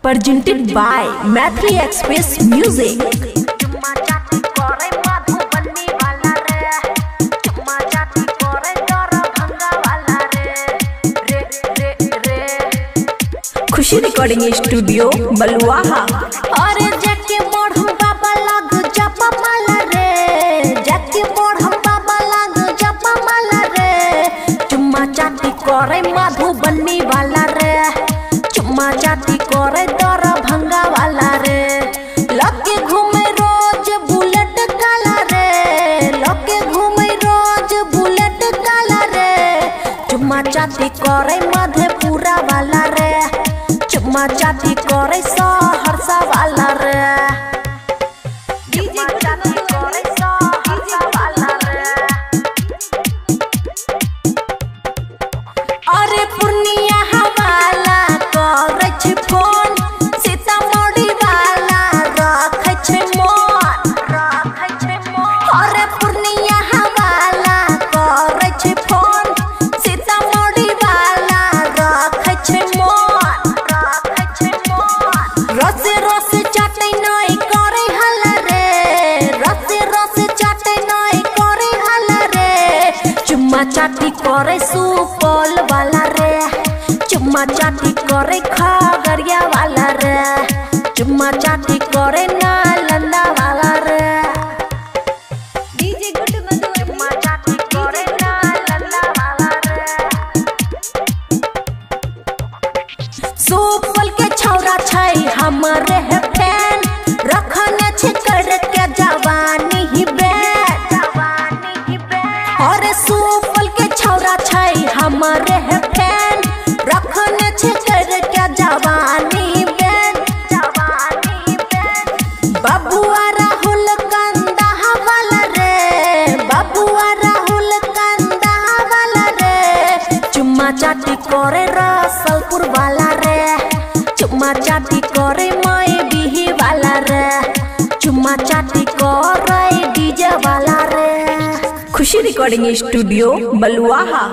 presented by Maitri Express Music. Khushi recording studio Baluaha. और जाके मोड़ हम बाबा लाग जपा माला रे, जाके मोड़ हम बाबा लाग जपा माला रे। चुम्मा चाटी करे मधुबनी वाला रे, चुम्मा चाटी करे दरभंगा वाला रे। लगे घूमे रोज बुलेट काला रे, लगे घूमे रोज बुलेट काला रे। चुम्मा चाटी करे मधेपुरा वाला रे, चुम्मा चाटी करे सहरसा वाला रे। चुम्मा चाटी करे सहरसा वाला रे। अरे पूर्णिया हवाला करे छे फोन, सीतामढ़ी वाला रखे छे मन, रखे छे मन। अरे पूर्णिया हवाला करे छे फोन, सीतामढ़ी वाला रखे छे मन, रखे छे मन। रसे रसे चाटे नहीं करे हल्ला रे, रसे रसे चाटे नहीं करे हल्ला रे। चुम्मा चाटी करे सुपौल वाला रे, चुम्मा चाटी करे खगड़िया वाला रे, चुम्मा चाटी करे नालंदा वाला रे। डीजे गुड मधु चुम्मा चाटी करे नालंदा वाला रे। सुपौल के छौरा छै हमरे है फैन, रखने छे कर के जवानी ही बैन, जवानी ही बैन। और सुपौल के छौरा छै हमरे है फैन, रखने छे कर के जवानी बैन, जवानी बैन। बबुआ राहुल कंदा वाला रे, बबुआ राहुल कंदा वाला रे। चुम्मा चाटी करे रसलपुर वाला रे, चुम्मा चाटी करे मई बिही वाला रे, चुम्मा चाटी करे डीजे वाला रे। खुशी रिकॉर्डिंग स्टूडियो बलुआहा।